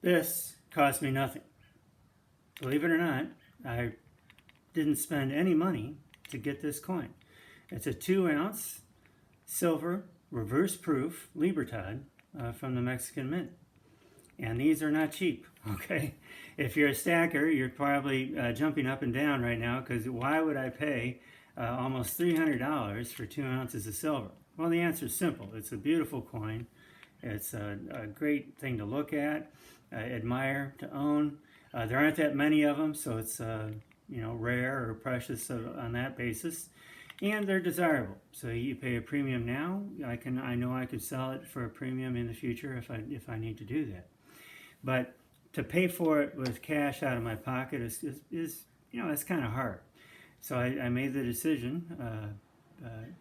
This cost me nothing. Believe it or not, I didn't spend any money to get this coin. It's a 2-ounce silver reverse proof Libertad from the Mexican Mint. And these are not cheap, okay? If you're a stacker, you're probably jumping up and down right now because why would I pay almost $300 for 2 ounces of silver? Well, the answer is simple. It's a beautiful coin. It's a great thing to look at, admire, to own. There aren't that many of them, so it's rare or precious on that basis. And they're desirable. So you pay a premium now. I know I could sell it for a premium in the future if I need to do that. But to pay for it with cash out of my pocket is that's kind of hard. So I made the decision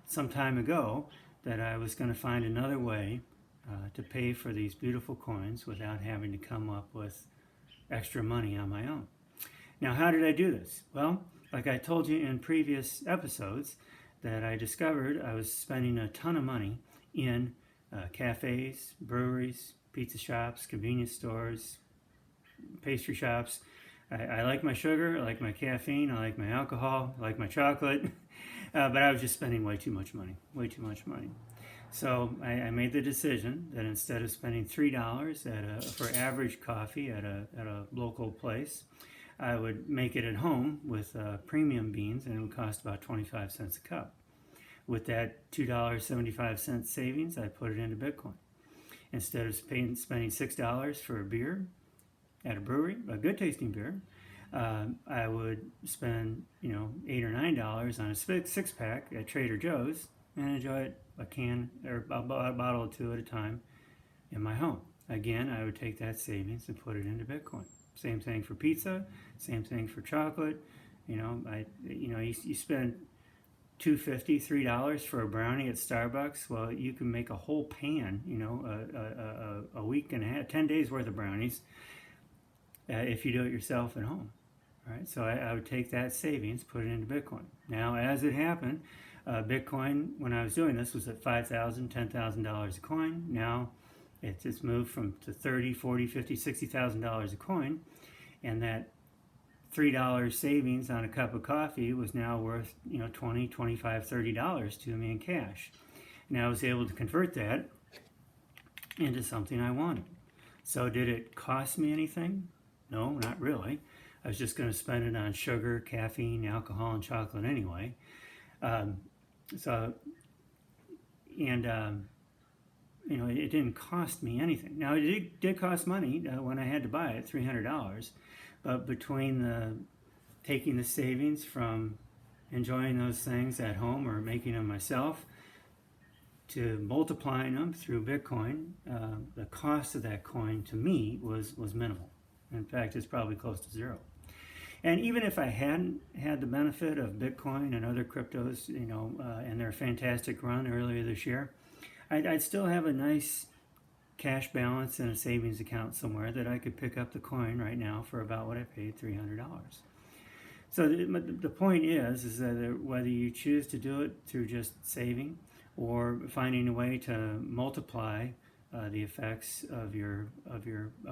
some time ago that I was going to find another way to pay for these beautiful coins without having to come up with extra money on my own. Now, how did I do this? Well, like I told you in previous episodes, that I discovered I was spending a ton of money in cafes, breweries, pizza shops, convenience stores, pastry shops. I like my sugar, I like my caffeine, I like my alcohol, I like my chocolate, but I was just spending way too much money. So I made the decision that instead of spending $3 for average coffee at a local place, I would make it at home with premium beans, and it would cost about 25 cents a cup. With that $2.75 savings, I put it into Bitcoin. Instead of spending $6 for a beer at a brewery, a good tasting beer, I would spend $8 or $9 on a six-pack at Trader Joe's and enjoy a can or a bottle or two at a time in my home. Again, I would take that savings and put it into Bitcoin. Same thing for pizza, same thing for chocolate. You spend $2.50, $3 for a brownie at Starbucks. Well, you can make a whole pan, a week and a half, 10 days worth of brownies if you do it yourself at home. All right, so I would take that savings, put it into Bitcoin. Now, as it happened, Bitcoin, when I was doing this, was at $5,000, $10,000 a coin. Now, it's moved to $30,000, $40,000, $50,000, $60,000 a coin, and that $3 savings on a cup of coffee was now worth $20, $25, $30 to me in cash. And I was able to convert that into something I wanted. So did it cost me anything? No, not really. I was just going to spend it on sugar, caffeine, alcohol, and chocolate anyway. It didn't cost me anything. Now, it did cost money when I had to buy it, $300. But between taking the savings from enjoying those things at home or making them myself to multiplying them through Bitcoin, the cost of that coin to me was minimal. In fact, it's probably close to zero. And even if I hadn't had the benefit of Bitcoin and other cryptos, and their fantastic run earlier this year, I'd still have a nice cash balance in a savings account somewhere that I could pick up the coin right now for about what I paid, $300. So the point is that whether you choose to do it through just saving or finding a way to multiply the effects of your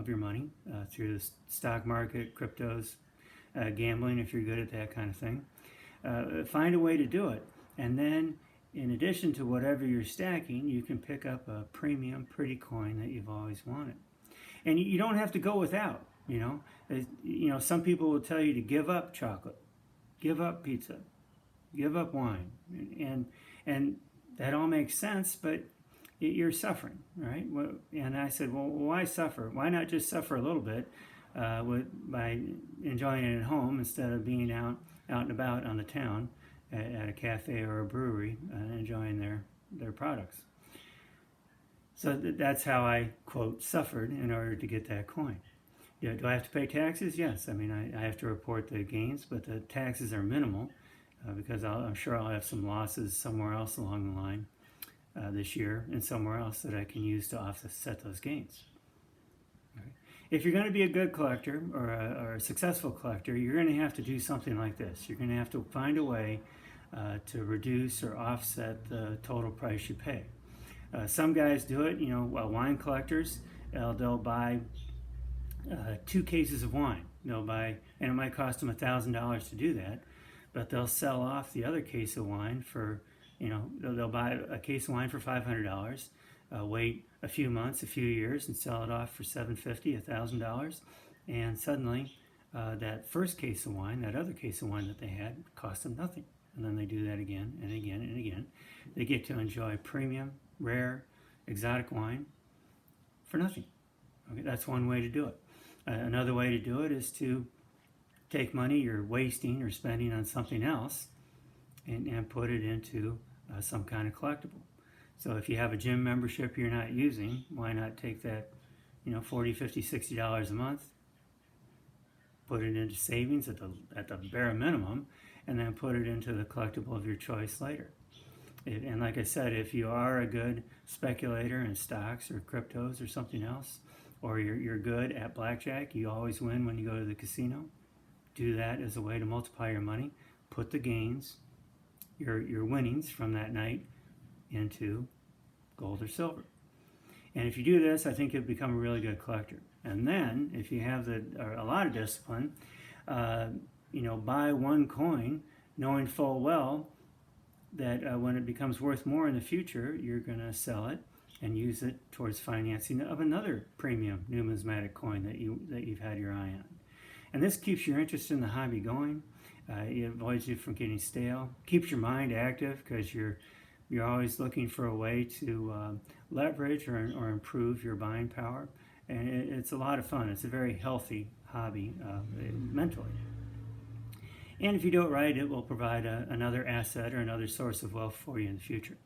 money through the stock market, cryptos, gambling if you're good at that kind of thing, find a way to do it, and then in addition to whatever you're stacking, you can pick up a premium pretty coin that you've always wanted. And you don't have to go without, some people will tell you to give up chocolate, give up pizza, give up wine. And that all makes sense, but you're suffering, right? And I said, well, why suffer? Why not just suffer a little bit by enjoying it at home instead of being out and about on the town at a cafe or a brewery enjoying their products. So that's how I, quote, suffered in order to get that coin. Do I have to pay taxes? Yes. I mean, I have to report the gains, but the taxes are minimal because I'm sure I'll have some losses somewhere else along the line this year and somewhere else that I can use to offset those gains. Right. If you're going to be a good collector or a successful collector, you're going to have to do something like this. You're going to have to find a way to reduce or offset the total price you pay. Some guys do it, wine collectors, they'll buy 2 cases of wine. They'll buy, and it might cost them $1,000 to do that, but they'll sell off the other case of wine for, they'll buy a case of wine for $500, wait a few months, a few years, and sell it off for $750, $1,000, and suddenly that first case of wine, that other case of wine that they had, cost them nothing. And then they do that again and again and again. They get to enjoy premium, rare, exotic wine for nothing. Okay, that's one way to do it. Another way to do it is to take money you're wasting or spending on something else and put it into some kind of collectible. So if you have a gym membership you're not using, why not take that, $40, $50, $60 a month, put it into savings at the bare minimum, and then put it into the collectible of your choice later. And like I said, if you are a good speculator in stocks or cryptos or something else, or you're good at blackjack, you always win when you go to the casino, do that as a way to multiply your money. Put the gains, your winnings from that night, into gold or silver. And if you do this, I think you'll become a really good collector. And then, if you have a lot of discipline, buy one coin knowing full well that when it becomes worth more in the future, you're going to sell it and use it towards financing of another premium numismatic coin that you've had your eye on. And this keeps your interest in the hobby going. It avoids you from getting stale. Keeps your mind active because you're always looking for a way to leverage or improve your buying power. And it's a lot of fun. It's a very healthy hobby mentally. And if you do it right, it will provide another asset or another source of wealth for you in the future.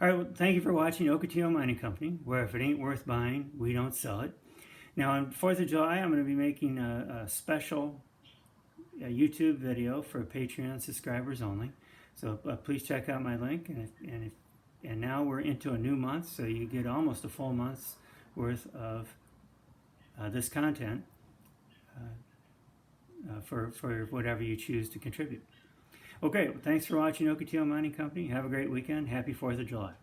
All right, well, thank you for watching Ocotillo Mining Company, where if it ain't worth buying, we don't sell it. Now, on 4th of July, I'm going to be making a special YouTube video for Patreon subscribers only. So please check out my link. And now we're into a new month, so you get almost a full month's worth of this content for whatever you choose to contribute. Okay, well, thanks for watching Ocotillo Mining Company. Have a great weekend. Happy 4th of July.